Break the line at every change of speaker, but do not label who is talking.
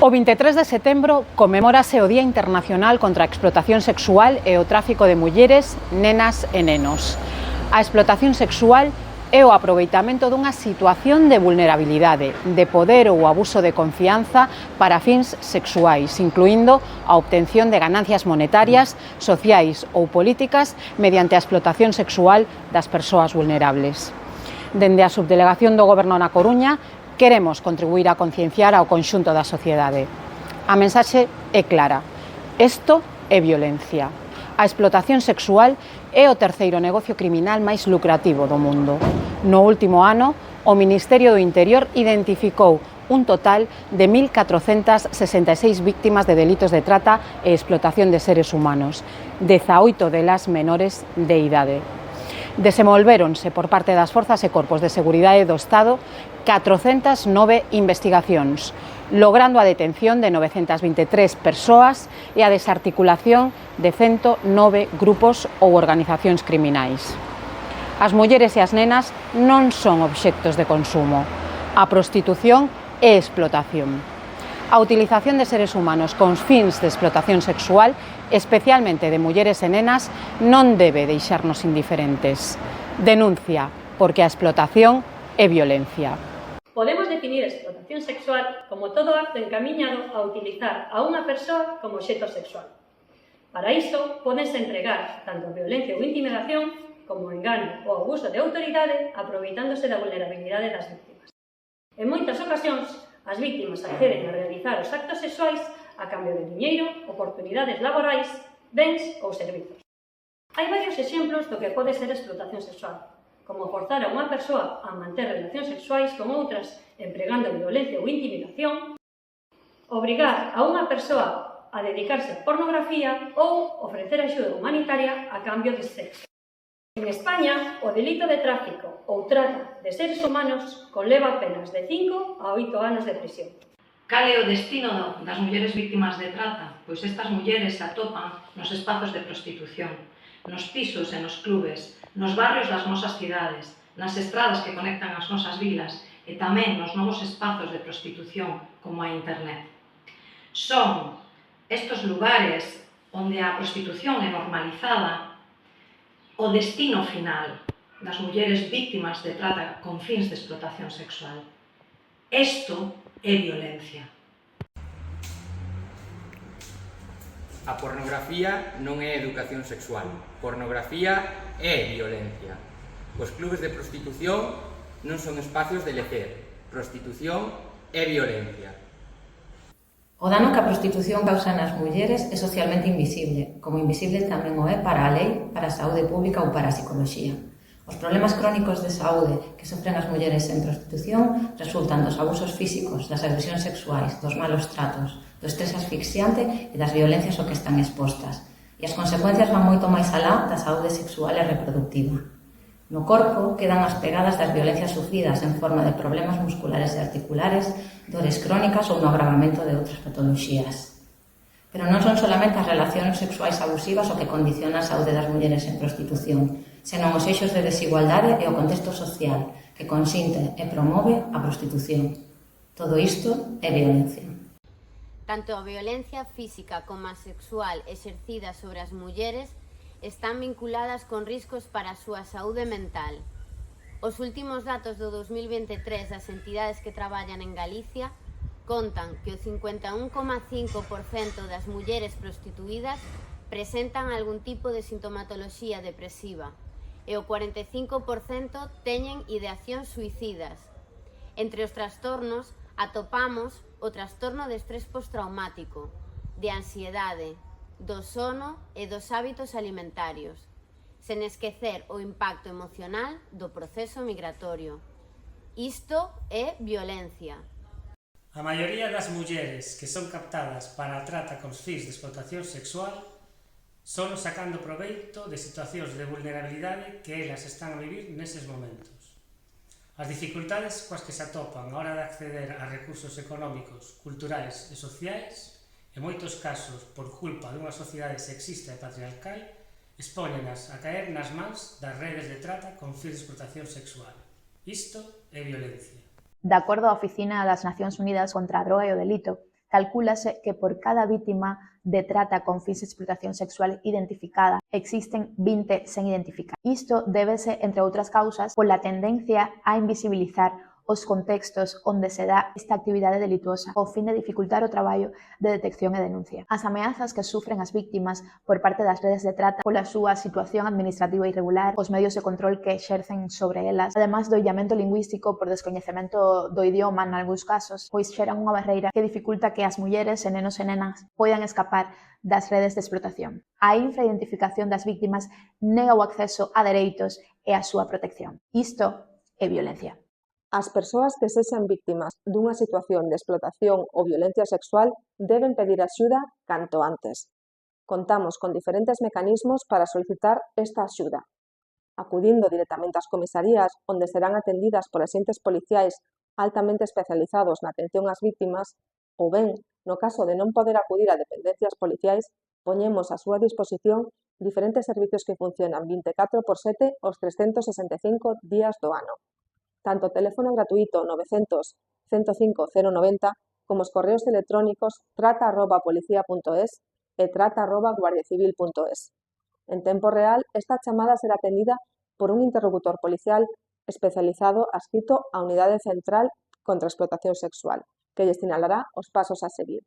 O 23 de setembro comemórase o Día Internacional contra a Explotación Sexual e o Tráfico de mulleres, nenas e nenos. A explotación sexual é o aproveitamento dunha situación de vulnerabilidade, de poder ou abuso de confianza para fins sexuais, incluindo a obtención de ganancias monetarias, sociais ou políticas mediante a explotación sexual das persoas vulnerables. Dende a Subdelegación do Goberno na Coruña, queremos contribuir a concienciar ao conxunto da sociedade. A mensaxe é clara. Isto é violencia. A explotación sexual é o terceiro negocio criminal máis lucrativo do mundo. No último ano, o Ministerio do Interior identificou un total de 1.466 víctimas de delitos de trata e explotación de seres humanos, 18 delas menores de idade. Desenvolvéronse por parte das forzas e corpos de seguridade do Estado 409 investigacións, logrando a detención de 923 persoas e a desarticulación de 109 grupos ou organizacións criminais. As mulleres e as nenas non son obxectos de consumo. A prostitución é explotación. A utilización de seres humanos con fins de explotación sexual, especialmente de mulleres e nenas, non debe deixarnos indiferentes. Denuncia, porque a explotación é violencia.
Podemos definir a explotación sexual como todo acto encamiñado a utilizar a unha persoa como obxecto sexual. Para iso, pódense empregar tanto violencia ou intimidación como o engano ou abuso de autoridade aproveitándose da vulnerabilidade das víctimas. En moitas ocasións, as víctimas acceden a realizar os actos sexuais a cambio de diñeiro, oportunidades laborais, bens ou servizos. Hai varios exemplos do que pode ser explotación sexual, como forzar a unha persoa a manter relacións sexuais con outras empregando violencia ou intimidación, obrigar a unha persoa a dedicarse a pornografía ou ofrecer axuda humanitaria a cambio de sexo. En España, o delito de tráfico ou trata de seres humanos conleva penas de 5 a 8 anos de prisión.
Cal é o destino das mulleres víctimas de trata? Pois estas mulleres se atopan nos espazos de prostitución, nos pisos e nos clubes, nos barrios das nosas cidades, nas estradas que conectan as nosas vilas e tamén nos novos espazos de prostitución como a internet. Son estes lugares onde a prostitución é normalizada o destino final das mulleres víctimas de trata con fins de explotación sexual. Isto é violencia.
A pornografía non é educación sexual. Pornografía é violencia. Os clubes de prostitución non son espacios de lecer. Prostitución é violencia.
O dano que a prostitución causa nas mulleres é socialmente invisible, como invisible tamén o é para a lei, para a saúde pública ou para a psicoloxía. Os problemas crónicos de saúde que sofren as mulleres en prostitución resultan dos abusos físicos, das agresións sexuais, dos malos tratos, do estrés asfixiante e das violencias ao que están expostas. E as consecuencias van moito máis alá da saúde sexual e reproductiva. No corpo quedan as pegadas das violencias sufridas en forma de problemas musculares e articulares, dores crónicas ou no agravamento de outras patoloxías. Pero non son solamente as relacións sexuais abusivas o que condiciona a saúde das mulleres en prostitución, senón os eixos de desigualdade e o contexto social que consinte e promove a prostitución. Todo isto é violencia.
Tanto a violencia física como a sexual exercida sobre as mulleres están vinculadas con riscos para a súa saúde mental. Os últimos datos do 2023 das entidades que traballan en Galicia contan que o 51,5% das mulleres prostituídas presentan algún tipo de sintomatoloxía depresiva e o 45% teñen ideacións suicidas. Entre os trastornos atopamos o trastorno de estrés postraumático, de ansiedade, do sono e dos hábitos alimentarios, sen esquecer o impacto emocional do proceso migratorio. Isto é violencia.
A maioría das mulleres que son captadas para a trata con fins de explotación sexual son sacando proveito de situacións de vulnerabilidade que elas están a vivir neses momentos. As dificultades coas que se atopan a hora de acceder a recursos económicos, culturais e sociais, en moitos casos por culpa dunha sociedade sexista e patriarcal, expóñenas a caer nas mans das redes de trata con fins de explotación sexual. Isto é violencia.
De acordo á Oficina das Nacións Unidas contra a Droga e o Delito, Calcúlase que por cada vítima de trata con fins de explotación sexual identificada existen 20 sen identificar. Isto débese, entre outras causas, pola tendencia a invisibilizar os contextos onde se dá esta actividade delituosa, ao fin de dificultar o traballo de detección e denuncia. As ameazas que sufren as víctimas por parte das redes de trata pola súa situación administrativa irregular, os medios de control que exercen sobre elas, ademais do illamento lingüístico por descoñecemento do idioma nalgúns casos, pois xeran unha barreira que dificulta que as mulleres e nenos e nenas poidan escapar das redes de explotación. A infraidentificación das víctimas nega o acceso a dereitos e a súa protección. Isto é violencia.
As persoas que sexan víctimas dunha situación de explotación ou violencia sexual deben pedir axuda canto antes. Contamos con diferentes mecanismos para solicitar esta axuda, acudindo directamente ás comisarías onde serán atendidas por axentes policiais altamente especializados na atención ás víctimas, ou ben, no caso de non poder acudir a dependencias policiais, poñemos a súa disposición diferentes servizos que funcionan 24/7 os 365 días do ano. Tanto o teléfono gratuito 900 105 090 como os correos electrónicos trata@policía.es e trata@guardiacivil.es. En tempo real, esta chamada será atendida por un interlocutor policial especializado adscrito á Unidade Central contra a Explotación Sexual, que lle sinalará os pasos a seguir.